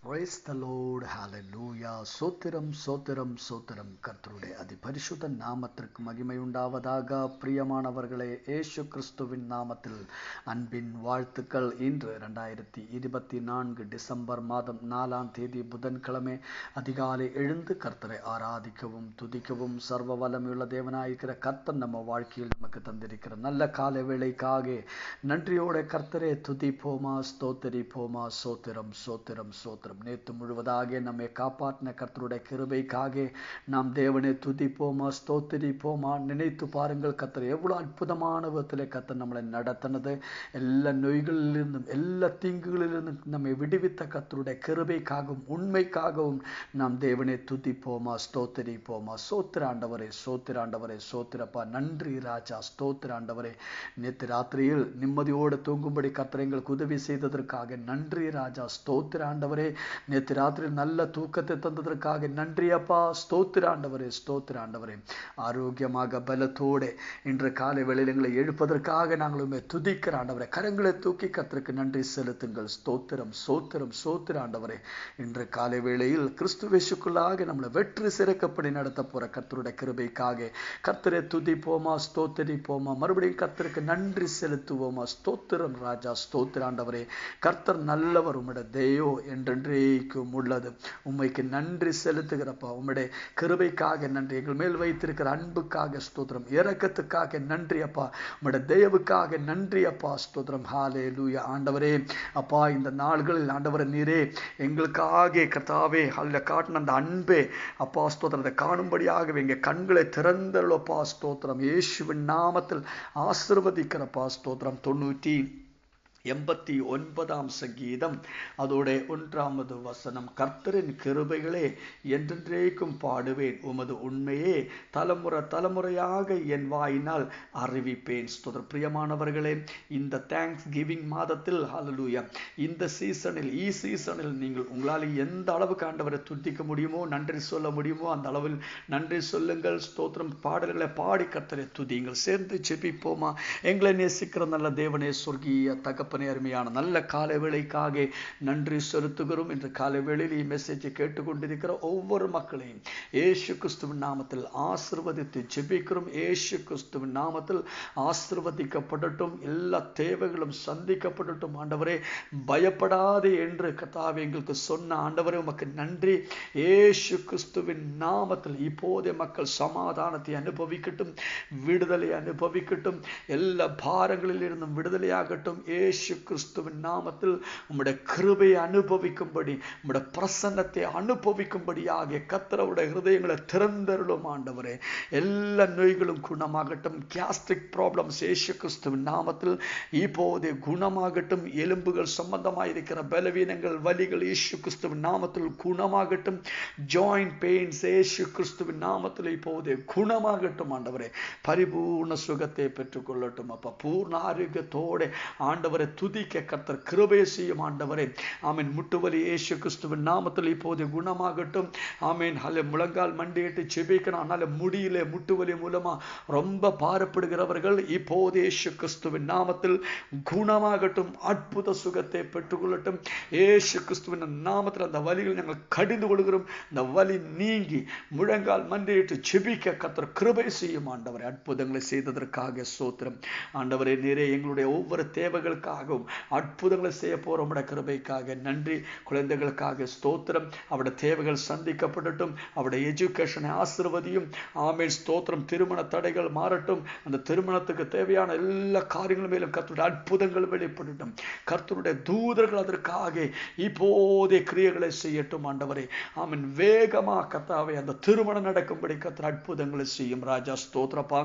Praise the Lord, hallelujah. சோத்திரம் சோத்திரம் சோத்திரம். கர்த்தருடைய அதிபரிசுத்த நாமத்திற்கு மகிமை உண்டாவதாக. பிரியமானவர்களே, இயேசு கிறிஸ்துவின் நாமத்தில் அன்பின் வாழ்த்துக்கள். இன்று 2024 டிசம்பர் மாதம் 4ஆம் தேதி புதன்கிழமை அதிகாலை எழுந்து கர்த்தரை ஆராதிக்கவும் துதிக்கவும் சர்வ வல்லமையுள்ள தேவனாயிருக்கிற கர்த்தர் நம்ம வாழ்க்கையில் நமக்கு தந்திருக்கிற நல்ல காலை வேளைக்காக நன்றியோட கர்த்தரை துதிப்போமா, ஸ்தோத்தரிப்போமா. சோத்திரம் சோத்திரம் சோத்திரம். நேற்று முழுவதாக நம்மை காப்பாற்றின கர்த்தருடைய கிருபைக்காக நாம் தேவனை துதிப்போமா, ஸ்தோத்திரிப்போமா. நினைத்து பாருங்கள், கர்த்தர் எவ்வளவு அற்புதமான விதத்தில் கர்த்தர் நம்மளை நடத்தினது. எல்லா நோய்களிலிருந்தும் எல்லா தீங்குகளிலிருந்தும் நம்மை விடுவித்த கர்த்தருடைய கிருபைக்காகவும் உண்மைக்காகவும் நாம் தேவனை துதிப்போமா, ஸ்தோத்திரிப்போமா. சோத்திர ஆண்டவரே, சோத்திர ஆண்டவரே, சோத்திரப்பா. நன்றி ராஜா, ஸ்தோத்திர ஆண்டவரே. நேற்று ராத்திரியில் நிம்மதியோடு தூங்கும்படி கர்த்தர் எங்களுக்கு உதவி செய்ததற்காக நன்றி ராஜா, ஸ்தோத்திர ஆண்டவரே. நேற்று ராத்திரி நல்ல தூக்கத்தை தந்ததற்காக நன்றி அப்பா, ஸ்தோத்திர ஆண்டவரே, ஸ்தோத்திர ஆண்டவரே. ஆரோக்கியமாக பலத்தோடு இன்று காலை வேளையில் எங்களை எழுப்பதற்காக நாங்களுமே துதிக்கிற ஆண்டவரே. கரங்களை தூக்கி கர்த்தருக்கு நன்றி செலுத்துங்கள். ஸ்தோத்திரம் சோத்திரம் சோத்திர ஆண்டவரே. இன்று காலை வேளையில் கிறிஸ்துவேசுக்குள்ளாக நம்மளை வெற்றி சிறக்கப்படி நடத்த போற கர்த்தருடைய கிருபைக்காக கர்த்தரை துதிப்போமா, ஸ்தோத்திரிப்போமா. மறுபடியும் கர்த்தருக்கு நன்றி செலுத்துவோமா. ஸ்தோத்திரம் ராஜா, ஸ்தோத்திர ஆண்டவரே. கர்த்தர் நல்லவர், உம்முடைய தெய்வோ என்றென்றைக்கும் உள்ளது. உம்மைக்கு நன்றி செலுத்துகிறப்பா. உம்முடைய கிருபைக்காக நன்றி, எங்கள் மேல் வைத்திருக்கிற அன்புக்காக ஸ்தோத்திரம், இரக்கத்துக்காக நன்றி அப்பா, உம்முடைய தயவுக்காக நன்றி அப்பா, ஸ்தோத்திரம். ஹல்லேலூயா ஆண்டவரே. அப்பா, இந்த நாள்களில் ஆண்டவரே நீரே எங்களுக்காக கர்த்தாவே அல்ல காட்டின அந்த அன்பே அப்பா ஸ்தோத்திரத்தை காணும்படியாகவே எங்க கண்களை திறந்தள்ளப்பா, ஸ்தோத்திரம். இயேசுவின் நாமத்தில் ஆசீர்வதிக்கிறப்பா, ஸ்தோத்திரம். 89ஆம் சங்கீதம் அதோட 1வது வசனம். கர்த்தரின் கிருபைகளே என்றென்றைக்கும் பாடுவேன், உமது உண்மையே தலைமுறை தலைமுறையாக என் வாயினால் அறிவிப்பேன். ஸ்தோத்திரம். பிரியமானவர்களே, இந்த தேங்க்ஸ் கிவிங் மாதத்தில் ஹல்லேலூயா, இந்த சீசனில் சீசனில் நீங்கள் உங்களால் எந்த அளவுக்கு ஆண்டவரை துதிக்க முடியுமோ, நன்றி சொல்ல முடியுமோ அந்த அளவில் நன்றி சொல்லுங்கள். ஸ்தோத்திரம். பாடல்களை பாடி கர்த்தரை துதியுங்கள். சேர்ந்து ஜெபிப்போமா. எங்களை நேசிக்கிற நல்ல தேவனே, சொர்க்கிய தகப்ப அருமையான நல்ல காலை வேளைக்காக நன்றி செலுத்துகிறோம். இன்று காலை வேளையில் மெசேஜை கேட்டுக்கொண்டிருக்கிற ஒவ்வொரு மக்களையும் இயேசு கிறிஸ்துவின் நாமத்தில் ஆசீர்வதித்து ஜெபிக்கிறோம். இயேசு கிறிஸ்துவின் நாமத்தில் ஆசீர்வதிக்கப்படட்டும், எல்லா தேவைகளும் சந்திக்கப்படட்டும். ஆண்டவரே, பயப்படாதே என்று கர்த்தாவே எங்களுக்கு சொன்ன ஆண்டவரே உமக்கு நன்றி. இயேசு கிறிஸ்துவின் நாமத்தில் இப்போதே மக்கள் சமாதானத்தை அனுபவிக்கட்டும், விடுதலை அனுபவிக்கட்டும், எல்லா பாரங்களில் இருந்தும் விடுதலையாகட்டும். இயேசு கிறிஸ்துவின் நாமத்தில் உம்முடைய கிருபையை அனுபவிக்கும்படி, உம்முடைய பிரசன்னத்தை அனுபவிக்கும்படியாக கர்த்தருடைய ஹிருதயங்களை திறந்தருளும் ஆண்டவரே. எல்லா நோய்களும் குணமாகட்டும். கேஸ்ட்ரிக் ப்ராப்ளம்ஸ் இயேசு கிறிஸ்துவின் நாமத்தில் இப்போதே குணமாகட்டும். எலும்புகள் சம்பந்தமாயிருக்கிற பலவீனங்கள், வலிகள் இயேசு கிறிஸ்துவின் நாமத்தில் குணமாகட்டும். ஜாயிண்ட் பெயின்ஸ் இயேசு கிறிஸ்துவின் நாமத்தில் இப்போதே குணமாகட்டும் ஆண்டவரே. பரிபூர்ண சுகத்தை பெற்றுக்கொள்ளட்டும் அப்பா. பூர்ண ஆரோக்கியத்தோடு ஆண்டவரை துதிக்க கர்த்தர் கிருபை செய்யும் ஆண்டவரே. ஆமீன். முட்டுவலி இயேசு கிறிஸ்துவின் நாமத்தில் இப்போது குணமாகட்டும். ஆமீன். அல்ல முழங்கால் மண்டியிட்டு செபிக்கணும், அதனால முடியல, முட்டுவலி மூலமா ரொம்ப பாரப்படுகிறவர்கள் இப்போது இயேசு கிறிஸ்துவின் நாமத்தில் குணமாகட்டும். அற்புத சுகத்தை பெற்றுக்கொள்ளட்டும் இயேசு கிறிஸ்துவின் நாமத்தில். அந்த வலிகள் நாங்கள் கடிந்து கொள்கிறோம். அந்த வலி நீங்கி முழங்கால் மண்டியிட்டு செபிக்க கர்த்தர் கிருபை செய்யும் ஆண்டவரை. அற்புதங்களை செய்ததற்காக சோத்திரம் ஆண்டவரே. நீரே எங்களுடைய ஒவ்வொரு தேவைகளுக்காகவும் அற்புதங்களை செய்ய போற உம்முடைய கிருபைக்காக நன்றி. குழந்தைகளுக்காக ஸ்தோத்திரம். அவருடைய தேவைகள் சந்திக்கப்படட்டும். அவருடைய எஜுகேஷனை ஆசீர்வதியும். ஆமென். ஸ்தோத்திரம். திருமண தடைகள் மாறட்டும். அந்த திருமணத்துக்கு தேவையான எல்லா காரியங்களும் மேலும் கர்த்தருடைய அற்புதங்கள் வெளிப்படட்டும். கர்த்தருடைய தூதர்கள் அதற்காக இப்போதே கிரியைகளை செய்யட்டும் ஆண்டவரே. ஆமென். வேகமா கர்த்தாவே அந்த திருமணம் நடக்கும்படி கர்த்தர் அற்புதங்களை செய்யும் ராஜா. ஸ்தோத்திரப்பா.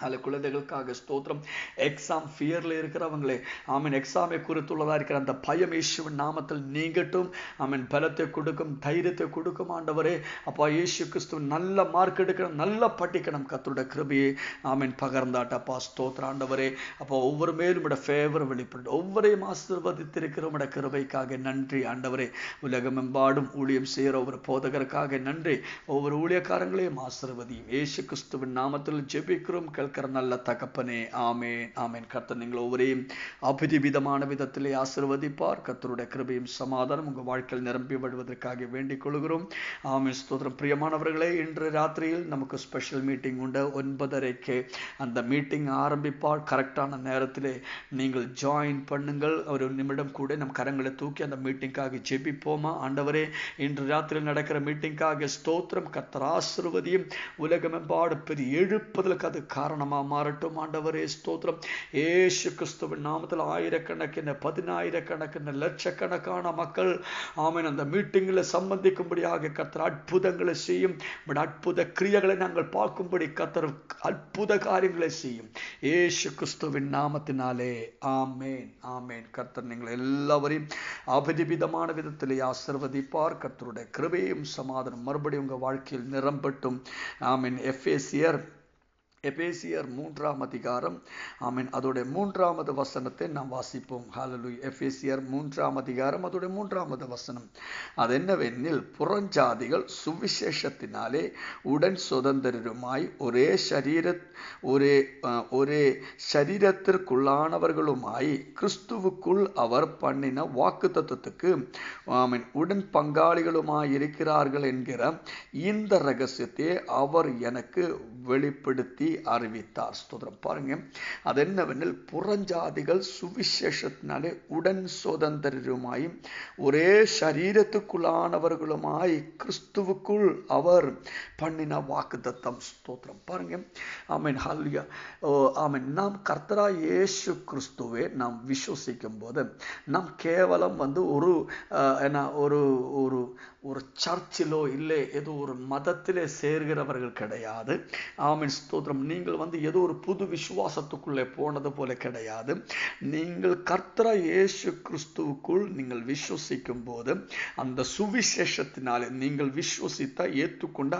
அதில் குழந்தைகளுக்காக ஸ்தோத்திரம். எக்ஸாம் ஃபியர்ல இருக்கிறவங்களே, ஆமீன், எக்ஸாமை குறித்துள்ளதா இருக்கிற அந்த பயம் இயேசுவின் நாமத்தில் நீங்கட்டும். ஆமீன். பலத்தை கொடுக்கும், தைரியத்தை கொடுக்கும் ஆண்டவரே. அப்பா இயேசு கிறிஸ்துவ நல்ல மார்க் எடுக்கணும், நல்லா படிக்கணும். கர்த்தருடைய கிருபையை ஆமீன் பகர்ந்தாட்டப்பா. ஸ்தோத்திர ஆண்டவரே. அப்போ ஒவ்வொரு மேலும் ஃபேவர் வெளிப்படும். ஒவ்வொரையும் ஆசீர்வதித்திருக்கிற கிருபைக்காக நன்றி ஆண்டவரே. உலகமெம்பாடும் ஊழியம் செய்கிற ஒவ்வொரு போதகருக்காக நன்றி. ஒவ்வொரு ஊழியக்காரங்களையும் ஆசீர்வதியும் இயேசு கிறிஸ்துவின் நாமத்தில் ஜெபிக்கிறோம். கேட்கிற நல்ல தகப்பனே. ஆமேன், ஆமேன். கர்த்தர் நீங்கள் ஒவ்வொரையும் அபிதிவிதமான விதத்திலே ஆசீர்வதிப்பார். கர்த்தருடைய கிருபையும் சமாதானம் உங்கள் வாழ்க்கையில் நிரம்பி வருவதற்காக வேண்டிக் கொள்கிறோம். ஆமேன், ஸ்தோத்திரம். பிரியமானவர்களே, இன்று ராத்திரியில் நமக்கு ஸ்பெஷல் மீட்டிங் உண்டு. 9:30 அந்த மீட்டிங் ஆரம்பிப்பால் கரெக்டான நேரத்திலே நீங்கள் ஜாயின் பண்ணுங்கள். ஒரு நிமிடம் கூட நம் கரங்களை தூக்கி அந்த மீட்டிங்காக ஜெபிப்போமா? ஆண்டவரே, இன்று ராத்திரியில் நடக்கிற மீட்டிங்காக ஸ்தோத்திரம். கர்த்தர் ஆசீர்வதியும். உலகமெம்பாடு பெரிய எழுப்புதலுக்கு அது காரணமா மாறட்டும். ஆண்டவரே ஸ்தோத்திரம். இயேசு கிறிஸ்துவின் நாமத்தில் ஆயிரக்கணக்கின, 10,000கணக்கின, லட்சக்கணக்கான மக்கள் ஆமென் அந்த மீட்டிங்கில் சம்பந்திக்கும்படியாக கர்த்தர் அற்புதங்களை செய்யும். அற்புத கிரியைகளை நாங்கள் பார்க்கும்படி கர்த்தர் அற்புத காரியங்களை செய்யும். இயேசு கிறிஸ்துவின் நாமத்தினாலே ஆமேன், ஆமேன். கர்த்தர் நீங்கள் எல்லாவரையும் அபரிவிதமான விதத்திலே ஆசீர்வதிப்பார். கர்த்தருடைய கிருபையும் சமாதானம் மறுபடியும் உங்கள் வாழ்க்கையில் நிரம்பட்டும். ஆமேன். எபேசியர் 3ஆம் அதிகாரம், ஆமீன், அதோட 3வது வசனத்தை நாம் வாசிப்போம். ஹல்லேலூயா. எபேசியர் 3ஆம் அதிகாரம், அதோட 3வது வசனம். அது என்னவெனில், புறஞ்சாதிகள் சுவிசேஷத்தினாலே உடன் சுதந்திரருமாய் ஒரே சரீரத்திற்குள்ளானவர்களுமாய் கிறிஸ்துவுக்குள் அவர் பண்ணின வாக்குத்தத்தத்துக்கு ஆமீன் உடன் பங்காளிகளுமாயிருக்கிறார்கள் என்கிற இந்த ரகசியத்தை அவர் எனக்கு வெளிப்படுத்தி அறிவித்தார். ஸ்தோத்திரம். பாருங்க, அது என்னவெனில், புறஞ்சாதிகள் சுவிசேஷத்தினாலே உடன் சுதந்திரருமாய் ஒரே சரீரத்துக்குள்ளானவர்களுமாய் கிறிஸ்துவுக்குள் அவர் பண்ணின வாக்குத்தத்தம். ஸ்தோத்திரம். பாருங்க, ஆமென், ஹல்லேலூயா. ஆமென். நாம் கர்த்தராகிய இயேசு கிறிஸ்துவை நாம் விசுவசிக்கும் போது நாம் கேவலம் ஒரு சர்ச்சிலோ இல்லை ஏதோ ஒரு மதத்திலே சேர்கிறவர்கள் கிடையாது. ஆமென், ஸ்தோத்திரம். நீங்கள் ஏதோ ஒரு புது விசுவாசத்துக்குள்ளே போனது போல கிடையாது. நீங்கள் கர்த்தராகிய இயேசு கிறிஸ்துவுக்குள் நீங்கள் விசுவசிக்கும் போது அந்த சுவிசேஷத்தினாலே நீங்கள் விசுவசித்த ஏற்றுக்கொண்ட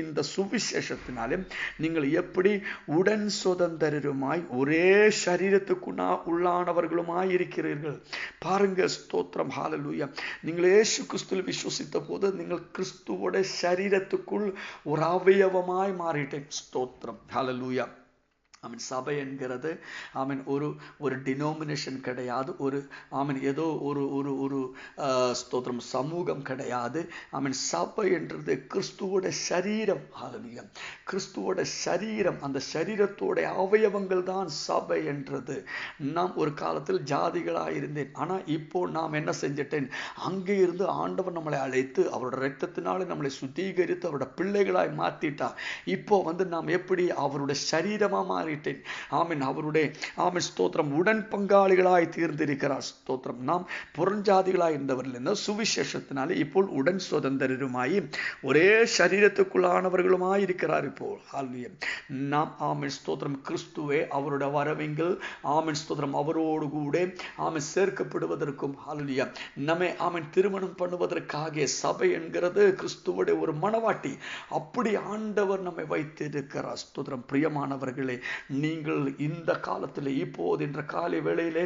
இந்த சுவிசேஷத்தினாலே நீங்கள் எப்படி உடன் சுதந்திரருமாய் ஒரே சரீரத்துக்கு உள்ளானவர்களுமாய் இருக்கிறீர்கள். பாருங்க, ஸ்தோத்திரம். ஹல்லேலூயா. நீங்கள் இயேசு கிறிஸ்துவில் விசுவசித்த போது நீங்கள் கிறிஸ்துவோட சரீரத்துக்குள் ஒரு அவயவமாய் மாறிட்டேன். ஸ்தோத்திரம். ஹல்லேலூயா. ஆமீன். சபை என்கிறது ஆமீன் ஒரு டினோமினேஷன் கிடையாது. ஏதோ ஒரு ஸ்தோத்திரம் சமூகம் கிடையாது. ஆமீன். சபை என்றது கிறிஸ்துவோட சரீரம். ஹல்லேலூயா. கிறிஸ்துவோட சரீரம், அந்த சரீரத்தோட அவயவங்கள் தான் சபை என்றது. நாம் ஒரு காலத்தில் ஜாதிகளாக இருந்தேன். ஆனால் இப்போ நாம் என்ன செஞ்சிட்டேன், அங்கே இருந்து ஆண்டவர் நம்மளை அழைத்து அவரோட இரத்தத்தினாலே நம்மளை சுத்திகரித்து அவரோட பிள்ளைகளாய் மாற்றிட்டார். இப்போ நாம் எப்படி அவருடைய சரீரமா மாறிட்டேன். ஆமீன். அவருடைய ஆமீன் ஸ்தோத்திரம் உடன் பங்காளிகளாய் தீர்ந்திருக்கிறார். ஸ்தோத்திரம். நாம் புறஞ்சாதிகளாய் இருந்தவர்கள் சுவிசேஷத்தினாலே இப்போ உடன் சுதந்திரருமாய் ஒரே சரீரத்துக்குள்ளானவர்களுமாய் இருக்கிறார். இப்போ ஹல்லேலூயா. நாம் ஆமீன் ஸ்தோத்திரம் கிறிஸ்துவே அவருடைய வரவிங்கள் ஆமீன் ஸ்தோத்திரம் அவரோடு கூட ஆமீன் சேர்க்கப்படுவதற்கும் ஹல்லேலூயா நம்மை ஆமீன் திருமணம் பண்ணுவதற்காக சபை என்கிறது கிறிஸ்துவோட ஒரு மணவாட்டி. அப்படி ஆண்டவர் நம்மை வைத்திருக்கிறார். ஸ்தோத்திரம். பிரியமானவர்களே, நீங்கள் இந்த காலத்தில் இப்போது என்ற காலை வேளையிலே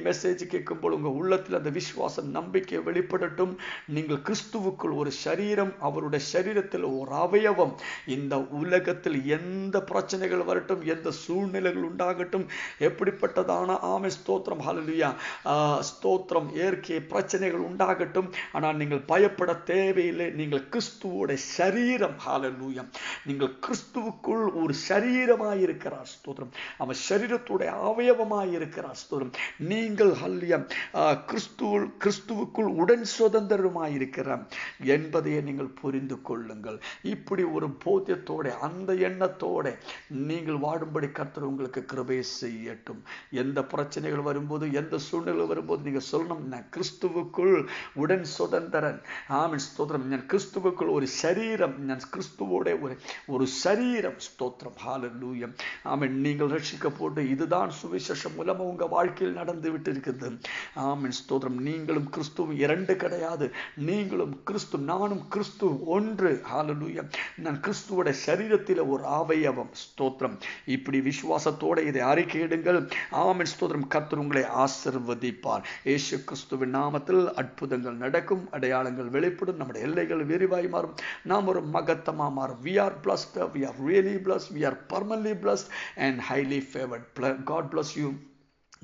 மெசேஜ் கேட்கும்போது உங்கள் உள்ளத்தில் அந்த விசுவாசம் நம்பிக்கை வெளிப்படட்டும். நீங்கள் கிறிஸ்துவுக்குள் ஒரு சரீரம், அவருடைய சரீரத்தில் ஒரு அவயவம். இந்த உலகத்தில் எந்த பிரச்சனைகள் வரட்டும், எந்த சூழ்நிலைகள் உண்டாகட்டும், எப்படிப்பட்டதான ஆமென் ஸ்தோத்திரம் ஹல்லேலூயா ஸ்தோத்திரம் இயற்கை பிரச்சனைகள் உண்டாகட்டும், ஆனால் நீங்கள் பயப்பட தேவையில்லை. நீங்கள் கிறிஸ்துவோட சரீரம். ஹல்லேலூயா. நீங்கள் கிறிஸ்துவுக்குள் ஒரு சரீரமாய் இருக்கிறார். ஸ்தோத்திரம். அவன் சரீரத்துடைய அவயவமாய் இருக்கிறார். ஸ்தோத்திரம். நீங்கள் ஹல்லேலூயா கிறிஸ்துவுக்குள் உடன் சுதந்திரமாய் இருக்கிறார் என்பதையே நீங்கள் புரிந்து கொள்ளுங்கள். இப்படி ஒரு போத்தியத்தோட அந்த எண்ணத்தோட நீங்கள் வாடும்படி கர்த்தர் உங்களுக்கு கிருபை செய்யட்டும். எந்த பிரச்சனைகள் வரும்போது, எந்த சூழ்நிலை வரும்போது நீங்க சொல்லணும், நான் கிறிஸ்துவுக்குள் உடன் சுதந்திரன். ஆமென் ஸ்தோத்திரம். நான் கிறிஸ்துவுக்குள் ஒரு சரீரம், நான் கிறிஸ்துவோட ஒரு சரீரம். ஸ்தோத்திரம். ஹல்லேலூயா. ஆமென். நீங்கள் ரட்சிக்கப்பட்டு இதுதான் சுவிசேஷம் மூலமா உங்க வாழ்க்கையில் நடந்து விட்டு இருக்குது. ஆமென் ஸ்தோத்திரம். நீங்களும் கிறிஸ்துவும் இரண்டு கிடையாது. நீங்களும் கிறிஸ்து, நானும் கிறிஸ்து ஒன்று. ஹல்லேலூயா. நான் கிறிஸ்துவோட சரீரத்தில் ஒரு அவயவம். ஸ்தோத்திரம். இப்படி விசுவாசத்தோட இதை அறிக்கையிடுங்கள். ஆமென் ஸ்தோத்திரம். கர்த்தர் உங்களை ஆசீர்வதிப்பார். இயேசு கிறிஸ்துவின் நாமத்தில் அற்புதங்கள் நடக்கும், அடையாளங்கள் வெளிப்படும், நம்முடைய எல்லைகள் விரிவாய் மாறும், நாம் ஒரு மகத்தமா மாறும். We are blessed, we are really blessed, we are permanently blessed. and highly favored. God bless you.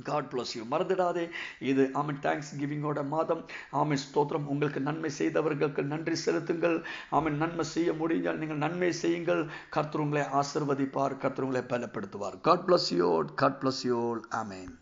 God bless you. மறந்துடாதே, இது ஆமென் தேங்க்ஸ் கிவிங்கோட மாதம். ஆமென் ஸ்தோத்திரம். உங்களுக்கு நன்மை செய்தவர்களுக்கு நன்றி செலுத்துங்கள். ஆமென் நன்மை செய்ய முடிஞ்சால் நீங்கள் நன்மை செய்யுங்கள். கர்த்தர் உங்களை ஆசீர்வதிப்பார், கர்த்தர் உங்களை பலப்படுத்துவார். God bless you all. God bless you all. Amen.